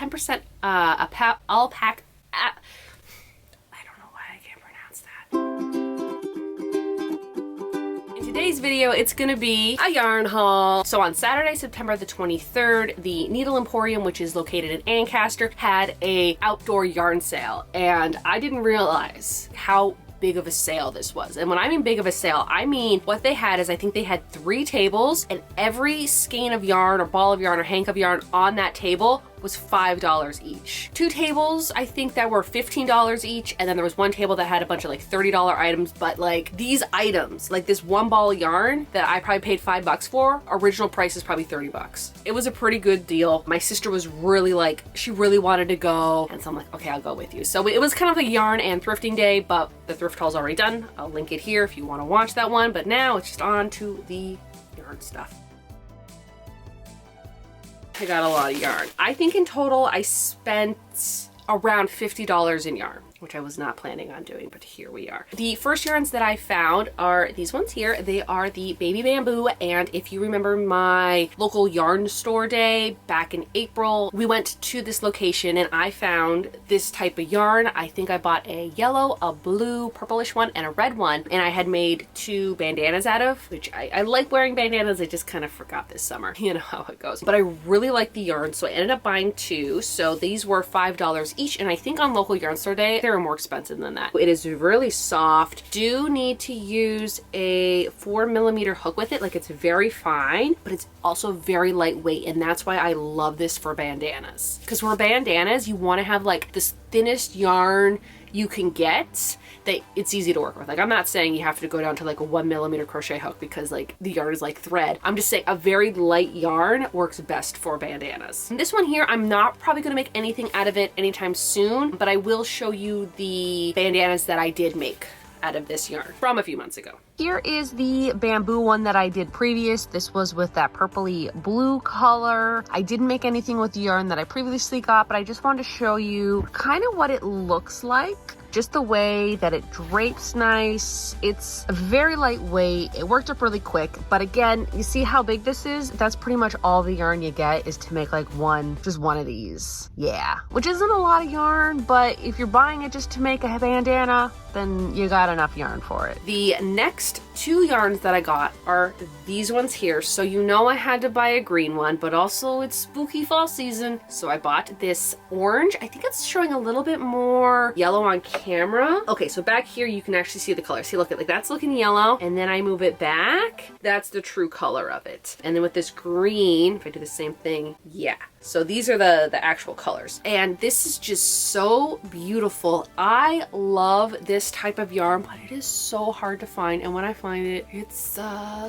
10% alpaca. I don't know why I can't pronounce that. In today's video, it's gonna be a yarn haul. So on Saturday, September the 23rd, the Needle Emporium, which is located in Ancaster, had a outdoor yarn sale, and I didn't realize how big of a sale this was. And when I mean big of a sale, I mean what they had is I think they had 3 tables, and every skein of yarn or ball of yarn or hank of yarn on that table was $5 each. 2 tables, I think, that were $15 each, and then there was 1 table that had a bunch of like $30 items. But like these items, like this 1 ball of yarn that I probably paid $5 for, original price is probably $30. It was a pretty good deal. My sister was really like, she really wanted to go, and so I'm like, okay, I'll go with you. So it was kind of a yarn and thrifting day, but the thrift haul's already done. I'll link it here if you want to watch that one, but now it's just on to the yarn stuff. I got a lot of yarn. I think in total I spent around $50 in yarn, which I was not planning on doing, but here we are. The first yarns that I found are these ones here. They are the baby bamboo, and if you remember my local yarn store day back in April, we went to this location and I found this type of yarn. I think I bought a yellow, a blue, purplish one, and a red one, and I had made 2 bandanas out of, which I like wearing bandanas. I just kind of forgot this summer. You know how it goes. But I really like the yarn, so I ended up buying 2. So these were $5 each, and I think on local yarn store day, they were more expensive than that. It is really soft. Do need to use a 4mm hook with it. Like, it's very fine, but it's also very lightweight, and that's why I love this for bandanas. Because for bandanas, you want to have like this thinnest yarn you can get that it's easy to work with. Like, I'm not saying you have to go down to like a 1mm crochet hook because like the yarn is like thread. I'm just saying a very light yarn works best for bandanas. And this one here, I'm not probably gonna make anything out of it anytime soon, but I will show you the bandanas that I did make out of this yarn from a few months ago. Here is the bamboo one that I did previous. This was with that purpley blue color. I didn't make anything with the yarn that I previously got, but I just wanted to show you kind of what it looks like. Just the way that it drapes nice. It's very lightweight. It worked up really quick. But again, you see how big this is? That's pretty much all the yarn you get is to make like just one of these. Yeah, which isn't a lot of yarn, but if you're buying it just to make a bandana, then you got enough yarn for it. The next 2 yarns that I got are these ones here. So you know I had to buy a green one, but also it's spooky fall season. So I bought this orange. I think it's showing a little bit more yellow on camera. Okay, so back here you can actually see the color. See, look at, like, that's looking yellow, and then I move it back. That's the true color of it. And then with this green, if I do the same thing, yeah. So these are the actual colors. And this is just so beautiful. I love this type of yarn, but it is so hard to find. And when I find it, it's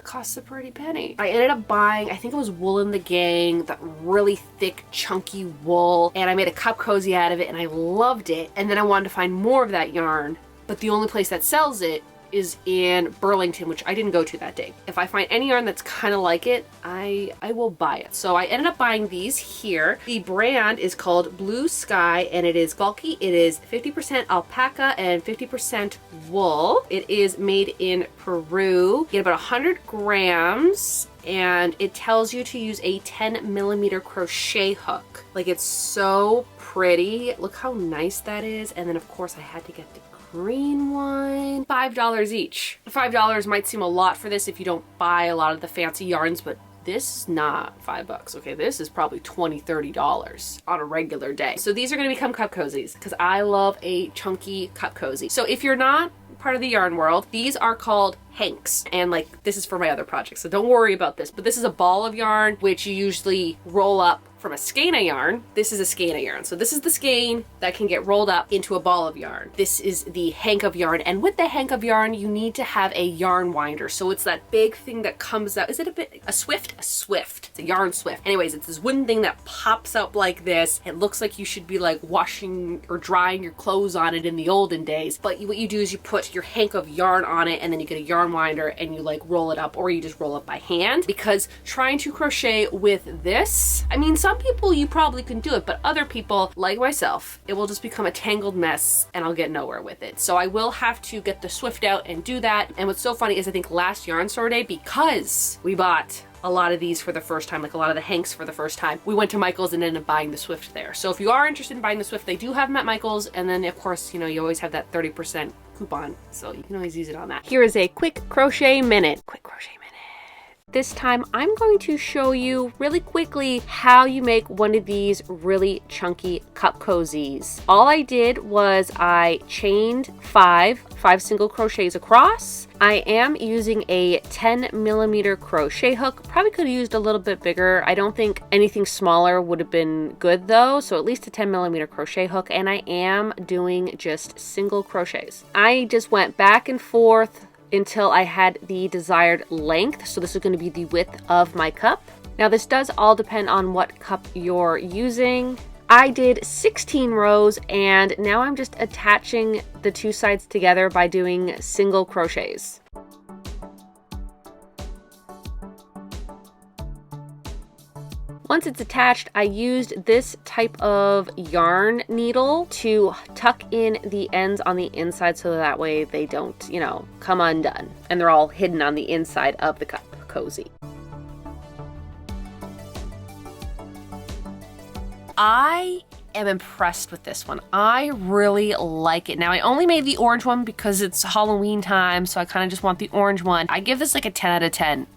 costs a pretty penny. I ended up buying, I think it was Wool in the Gang, that really thick, chunky wool. And I made a cup cozy out of it, and I loved it. And then I wanted to find more of that yarn, but the only place that sells it is in Burlington, which I didn't go to that day. If I find any yarn that's kind of like it, I will buy it. So I ended up buying these here. The brand is called Blue Sky, and it is bulky. It is 50% alpaca and 50% wool. It is made in Peru. You get about 100 grams, and it tells you to use a 10mm crochet hook. Like, it's so pretty. Look how nice that is. And then of course I had to get the green one. $5 each. $5 might seem a lot for this if you don't buy a lot of the fancy yarns, but this is not $5, okay? This is probably $20, $30 on a regular day. So these are gonna become cup cozies because I love a chunky cup cozy. So if you're not part of the yarn world, these are called hanks, and like, this is for my other projects, so don't worry about this, but this is a ball of yarn which you usually roll up from a skein of yarn. This is a skein of yarn. So this is the skein that can get rolled up into a ball of yarn. This is the hank of yarn. And with the hank of yarn, you need to have a yarn winder. So it's that big thing that comes out. Is it a swift? A swift. It's a yarn swift. Anyways, it's this wooden thing that pops up like this. It looks like you should be like washing or drying your clothes on it in the olden days. But what you do is you put your hank of yarn on it, and then you get a yarn winder and you like roll it up, or you just roll it by hand. Because trying to crochet with this, I mean, some people you probably can do it, but other people like myself, it will just become a tangled mess and I'll get nowhere with it. So I will have to get the Swift out and do that. And what's so funny is I think last yarn store day, because we bought a lot of these for the first time, like a lot of the Hanks for the first time, we went to Michael's and ended up buying the Swift there. So if you are interested in buying the Swift, they do have them at Michael's. And then of course, you know, you always have that 30% coupon. So you can always use it on that. Here is a quick crochet minute. Quick crochet minute. This time I'm going to show you really quickly how you make one of these really chunky cup cozies. All I did was I chained five single crochets across. I am using a 10mm crochet hook. Probably could have used a little bit bigger. I don't think anything smaller would have been good though. So at least a 10mm crochet hook, and I am doing just single crochets. I just went back and forth until I had the desired length. So this is going to be the width of my cup. Now this does all depend on what cup you're using. I did 16 rows, and now I'm just attaching the two sides together by doing single crochets. Once it's attached, I used this type of yarn needle to tuck in the ends on the inside so that way they don't, you know, come undone. And they're all hidden on the inside of the cup cozy. I am impressed with this one. I really like it. Now I only made the orange one because it's Halloween time, so I kind of just want the orange one. I give this like a 10 out of 10.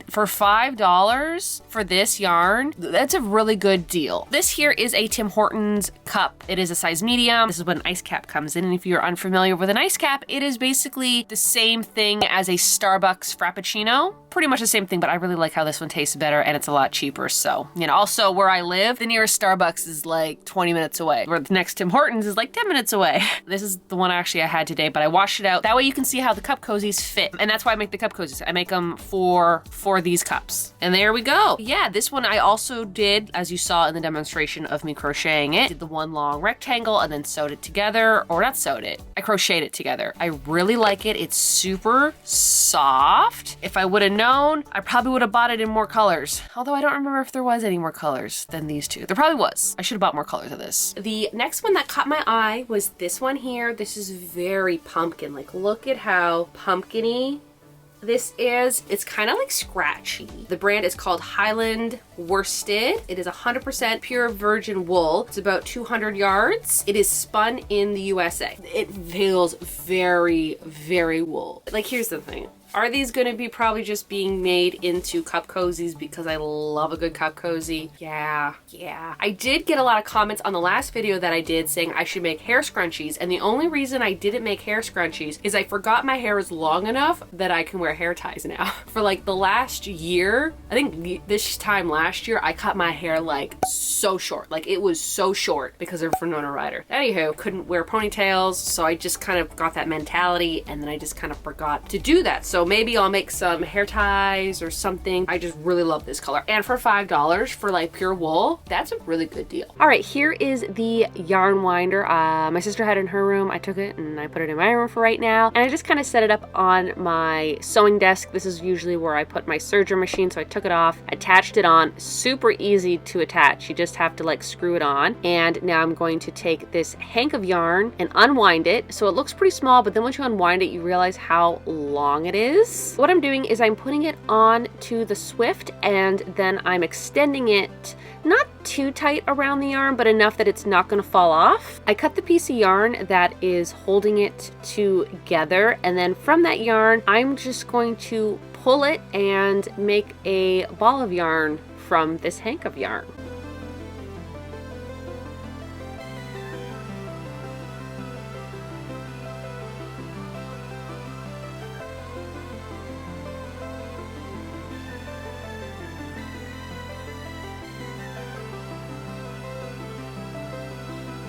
For $5 for this yarn, that's a really good deal. This here is a Tim Hortons cup. It is a size medium. This is what an ice cap comes in, and if you're unfamiliar with an ice cap, it is basically the same thing as a Starbucks Frappuccino. Pretty much the same thing, but I really like how this one tastes better, and it's a lot cheaper. So, you know, also where I live, the nearest Starbucks is like 20 minutes away, where the next Tim Hortons is like 10 minutes away. This is the one actually I had today, but I washed it out. That way you can see how the cup cozies fit, and that's why I make the cup cozies. I make them for these cups. And there we go. Yeah, this one I also did, as you saw in the demonstration of me crocheting it, did the one long rectangle and then sewed it together, or not sewed it, I crocheted it together. I really like it. It's super soft. If I would have known, I probably would have bought it in more colors. Although I don't remember if there was any more colors than these two. There probably was. I should have bought more colors of this. The next one that caught my eye was this one here. This is very pumpkin. Like, look at how pumpkin-y this is. It's kind of like scratchy. The brand is called Highland Worsted. It is 100% pure virgin wool. It's about 200 yards. It is spun in the USA. It feels very, very wool. Like, here's the thing. Are these going to be probably just being made into cup cozies because I love a good cup cozy? Yeah. I did get a lot of comments on the last video that I did saying I should make hair scrunchies, and the only reason I didn't make hair scrunchies is I forgot my hair is long enough that I can wear hair ties now. For like the last year, I think this time last year, I cut my hair like so short. Like, it was so short because of Winona Ryder. Anywho, couldn't wear ponytails, so I just kind of got that mentality, and then I just kind of forgot to do that. So maybe I'll make some hair ties or something. I just really love this color. And for $5 for like pure wool, that's a really good deal. All right, here is the yarn winder. My sister had it in her room. I took it and I put it in my room for right now. And I just kind of set it up on my sewing desk. This is usually where I put my serger machine. So I took it off, attached it on. Super easy to attach. You just have to like screw it on. And now I'm going to take this hank of yarn and unwind it. So it looks pretty small, but then once you unwind it, you realize how long it is. What I'm doing is I'm putting it on to the Swift, and then I'm extending it not too tight around the yarn, but enough that it's not going to fall off. I cut the piece of yarn that is holding it together, and then from that yarn, I'm just going to pull it and make a ball of yarn from this hank of yarn.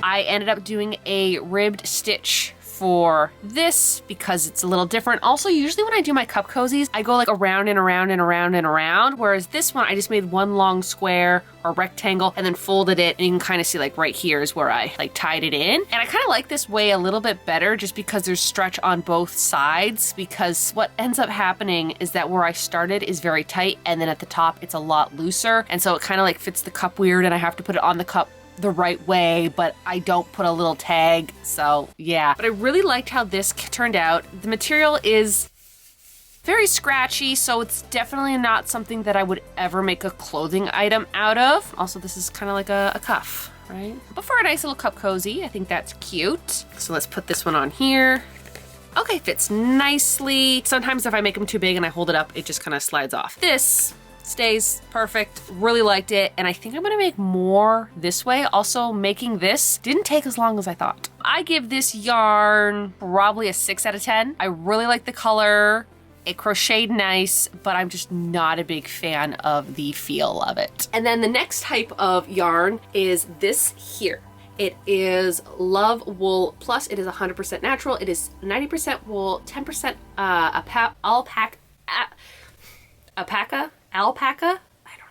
I ended up doing a ribbed stitch for this because it's a little different. Also, usually when I do my cup cozies, I go like around and around and around and around, whereas this one, I just made one long square or rectangle and then folded it, and you can kind of see like right here is where I like tied it in. And I kind of like this way a little bit better just because there's stretch on both sides, because what ends up happening is that where I started is very tight, and then at the top it's a lot looser, and so it kind of like fits the cup weird, and I have to put it on the cup the right way, but I don't put a little tag. So yeah, but I really liked how this turned out. The material is very scratchy, so it's definitely not something that I would ever make a clothing item out of. Also, this is kind of like a cuff, right? But for a nice little cup cozy, I think that's cute. So let's put this one on here. Okay, fits nicely. Sometimes if I make them too big and I hold it up, it just kind of slides off. This stays perfect, really liked it, and I think I'm gonna make more this way. Also, making this didn't take as long as I thought. I give this yarn probably a 6 out of 10. I really like the color. It crocheted nice, but I'm just not a big fan of the feel of it. And then the next type of yarn is this here. It is Love Wool Plus. It is 100% natural. It is 90% wool, 10% alpaca. I don't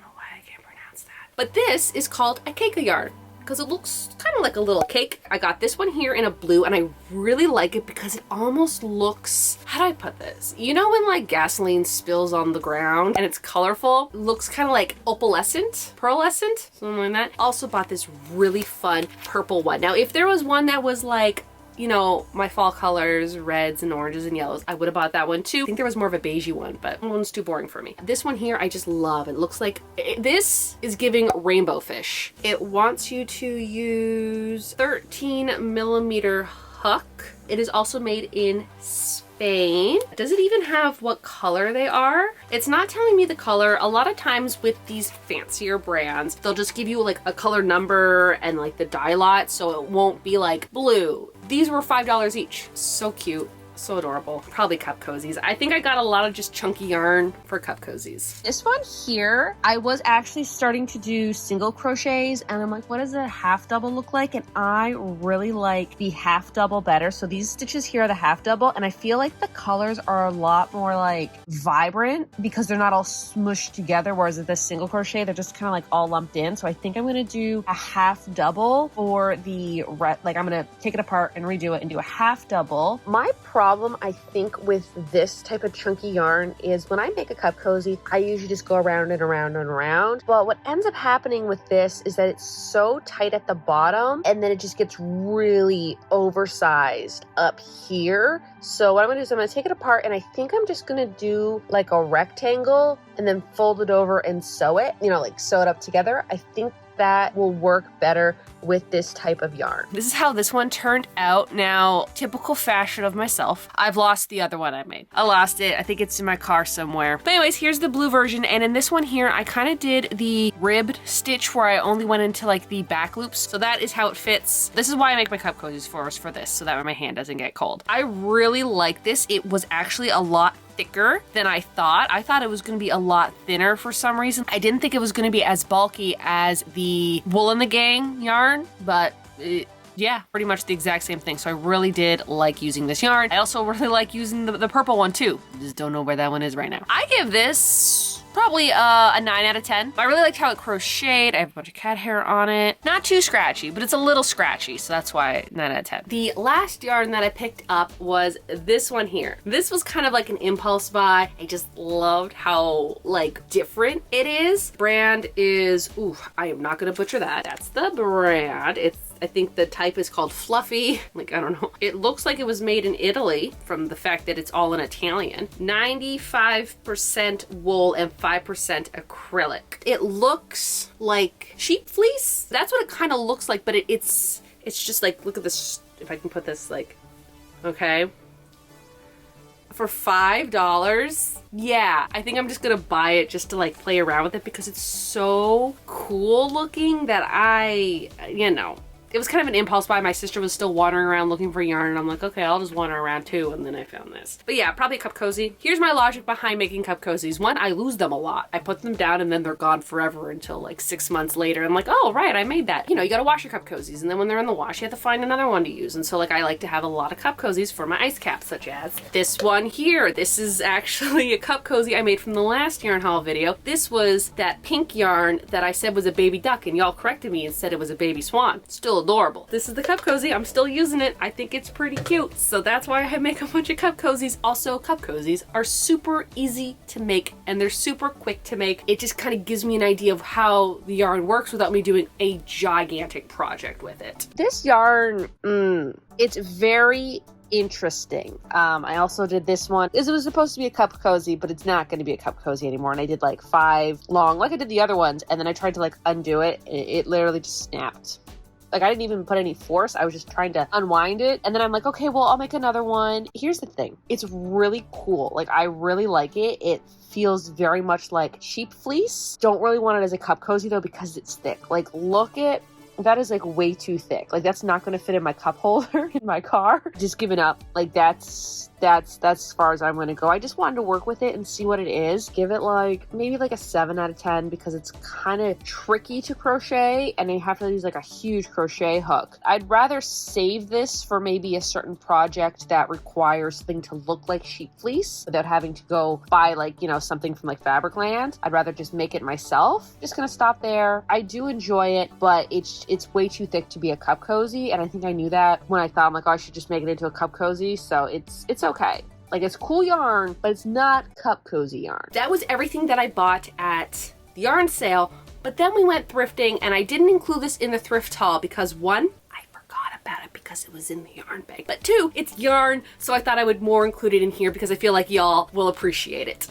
know why I can't pronounce that. But this is called a cake yarn because it looks kind of like a little cake. I got this one here in a blue and I really like it because it almost looks, how do I put this? You know when like gasoline spills on the ground and it's colorful? It looks kind of like opalescent, pearlescent, something like that. Also bought this really fun purple one. Now, if there was one that was like, you know, my fall colors, reds and oranges and yellows, I would have bought that one too. I think there was more of a beigey one, but that one's too boring for me. This one here, I just love. It looks like, this is giving rainbow fish. It wants you to use 13mm hook. It is also made in Spain. Does it even have what color they are? It's not telling me the color. A lot of times with these fancier brands, they'll just give you like a color number and like the dye lot, so it won't be like blue. These were $5 each. So cute. So adorable. Probably cup cozies. I think I got a lot of just chunky yarn for cup cozies. This one here, I was actually starting to do single crochets and I'm like, what does a half double look like? And I really like the half double better. So these stitches here are the half double and I feel like the colors are a lot more like vibrant because they're not all smushed together, whereas with the single crochet, they're just kind of like all lumped in. So I think I'm gonna do a half double for the, like I'm gonna take it apart and redo it and do a half double. My problem I think with this type of chunky yarn is when I make a cup cozy, I usually just go around and around and around. But what ends up happening with this is that it's so tight at the bottom and then it just gets really oversized up here. So what I'm gonna do is I'm gonna take it apart and I think I'm just gonna do like a rectangle and then fold it over and sew it, you know, like sew it up together. I think that will work better with this type of yarn. This is how this one turned out. Now, typical fashion of myself, I've lost the other one I made. I lost it. I think it's in my car somewhere. But anyways, here's the blue version. And in this one here, I kind of did the ribbed stitch where I only went into like the back loops. So that is how it fits. This is why I make my cup cozies for this, so that way my hand doesn't get cold. I really like this. It was actually a lot thicker than I thought. I thought it was going to be a lot thinner for some reason. I didn't think it was going to be as bulky as the Wool and the Gang yarn, but yeah, pretty much the exact same thing. So I really did like using this yarn. I also really like using the purple one too. Just don't know where that one is right now. I give this probably a 9 out of 10. I really liked how it crocheted. I have a bunch of cat hair on it. Not too scratchy, but it's a little scratchy, so that's why 9 out of 10. The last yarn that I picked up was this one here. This was kind of like an impulse buy. I just loved how like different it is. Brand is, ooh, I am not gonna butcher that. That's the brand. I think the type is called Fluffy. Like, I don't know. It looks like it was made in Italy from the fact that it's all in Italian. 95% wool and 5% acrylic. It looks like sheep fleece. That's what it kind of looks like, but it's just like, look at this. If I can put this like, okay. For $5, yeah, I think I'm just gonna buy it just to like play around with it because it's so cool looking that you know, it was kind of an impulse buy. My sister was still wandering around looking for yarn and I'm like, okay, I'll just wander around too. And then I found this. But yeah, probably a cup cozy. Here's my logic behind making cup cozies. One, I lose them a lot. I put them down and then they're gone forever until like 6 months later. I'm like, oh, right, I made that. You know, you gotta wash your cup cozies. And then when they're in the wash, you have to find another one to use. And so like, I like to have a lot of cup cozies for my ice caps, such as this one here. This is actually a cup cozy I made from the last yarn haul video. This was that pink yarn that I said was a baby duck and y'all corrected me and said it was a baby swan. Still adorable. This is the cup cozy. I'm still using it. I think it's pretty cute. So that's why I make a bunch of cup cozies. Also, cup cozies are super easy to make and they're super quick to make. It just kind of gives me an idea of how the yarn works without me doing a gigantic project with it. This yarn, it's very interesting. I also did this one. It was supposed to be a cup cozy, but it's not going to be a cup cozy anymore. And I did like 5 long, like I did the other ones. And then I tried to like undo it. It literally just snapped. Like I didn't even put any force. I was just trying to unwind it. And then I'm like, okay, well, I'll make another one. Here's the thing. It's really cool. Like I really like it. It feels very much like sheep fleece. Don't really want it as a cup cozy though, because it's thick. Like look at, that is like way too thick. Like that's not going to fit in my cup holder in my car. Just giving up. Like that's as far as I'm going to go. I just wanted to work with it and see what it is. Give it like maybe like a 7 out of 10 because it's kind of tricky to crochet and you have to use like a huge crochet hook. I'd rather save this for maybe a certain project that requires something to look like sheep fleece without having to go buy like, you know, something from like Fabricland. I'd rather just make it myself. Just going to stop there. I do enjoy it, but it's way too thick to be a cup cozy. And I think I knew that when I thought, I'm like, oh, I should just make it into a cup cozy. So it's okay. Like it's cool yarn, but it's not cup cozy yarn. That was everything that I bought at the yarn sale, but then we went thrifting and I didn't include this in the thrift haul because 1, I forgot about it because it was in the yarn bag, but 2, it's yarn, so I thought I would more include it in here because I feel like y'all will appreciate it.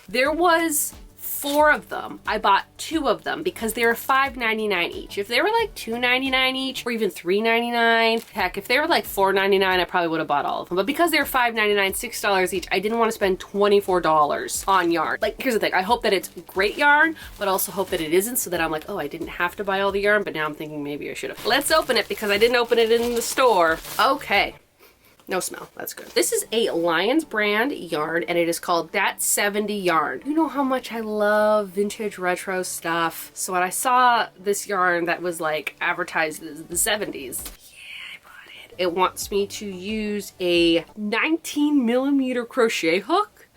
There was 4 of them. I bought 2 of them because they were $5.99 each. If they were like $2.99 each or even $3.99, heck, if they were like $4.99, I probably would have bought all of them. But because they were $5.99, $6 each, I didn't want to spend $24 on yarn. Like, here's the thing. I hope that it's great yarn, but also hope that it isn't so that I'm like, oh, I didn't have to buy all the yarn, but now I'm thinking maybe I should have. Let's open it because I didn't open it in the store. Okay. No smell, that's good. This is a Lions brand yarn and it is called That 70 Yarn. You know how much I love vintage retro stuff. So when I saw this yarn that was like advertised as the 70s, yeah, I bought it. It wants me to use a 19mm crochet hook.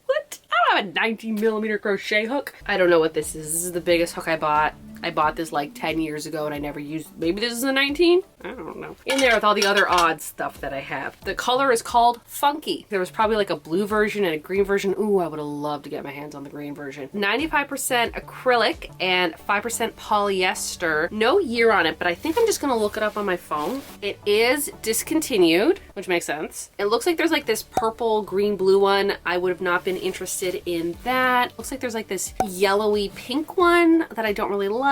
What? I don't have a 19mm crochet hook. I don't know what this is. This is the biggest hook I bought. I bought this like 10 years ago and I never used, maybe this is a 19? I don't know. In there with all the other odd stuff that I have. The color is called Funky. There was probably like a blue version and a green version. Ooh, I would have loved to get my hands on the green version. 95% acrylic and 5% polyester. No year on it, but I think I'm just gonna look it up on my phone. It is discontinued, which makes sense. It looks like there's like this purple, green, blue one. I would have not been interested in that. Looks like there's like this yellowy pink one that I don't really like.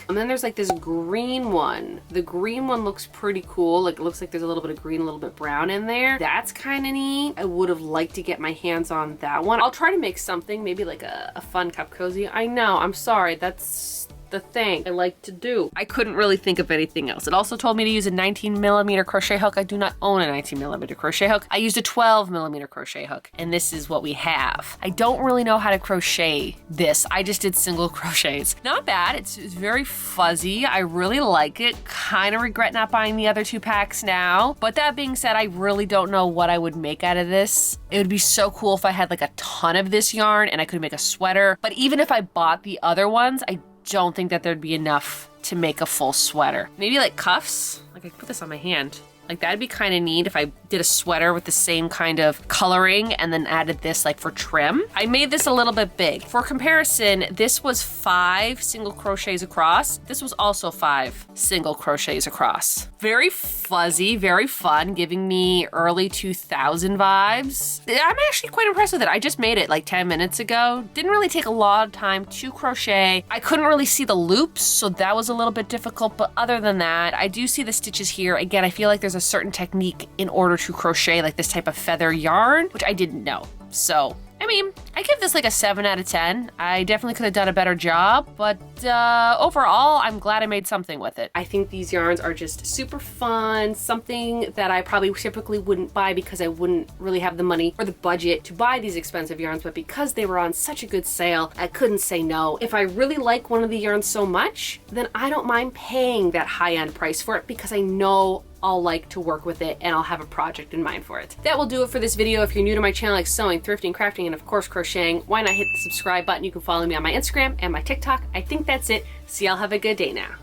And then there's like this green one. The green one looks pretty cool. Like it looks like there's a little bit of green, a little bit brown in there. That's kind of neat. I would have liked to get my hands on that one. I'll try to make something, maybe like a fun cup cozy. I know, I'm sorry. That's the thing I like to do. I couldn't really think of anything else. It also told me to use a 19mm crochet hook. I do not own a 19mm crochet hook. I used a 12mm crochet hook and this is what we have. I don't really know how to crochet this. I just did single crochets. Not bad. It's very fuzzy. I really like it. Kind of regret not buying the other 2 packs now. But that being said, I really don't know what I would make out of this. It would be so cool if I had like a ton of this yarn and I could make a sweater. But even if I bought the other ones, I don't think that there'd be enough to make a full sweater. Maybe like cuffs? Like I could put this on my hand. Like that'd be kind of neat if I did a sweater with the same kind of coloring and then added this like for trim. I made this a little bit big. For comparison, this was 5 single crochets across. This was also 5 single crochets across. Very fuzzy, very fun, giving me early 2000 vibes. I'm actually quite impressed with it. I just made it like 10 minutes ago. Didn't really take a lot of time to crochet. I couldn't really see the loops, so that was a little bit difficult, but other than that, I do see the stitches here. Again, I feel like there's a certain technique in order to crochet like this type of feather yarn, which I didn't know. So, I mean, I give this like a 7 out of 10. I definitely could have done a better job, but overall, I'm glad I made something with it. I think these yarns are just super fun, something that I probably typically wouldn't buy because I wouldn't really have the money or the budget to buy these expensive yarns, but because they were on such a good sale, I couldn't say no. If I really like one of the yarns so much, then I don't mind paying that high-end price for it because I know I'll like to work with it and I'll have a project in mind for it. That will do it for this video. If you're new to my channel like sewing, thrifting, crafting, and of course crocheting, why not hit the subscribe button? You can follow me on my Instagram and my TikTok. I think that's it. So y'all have a good day now.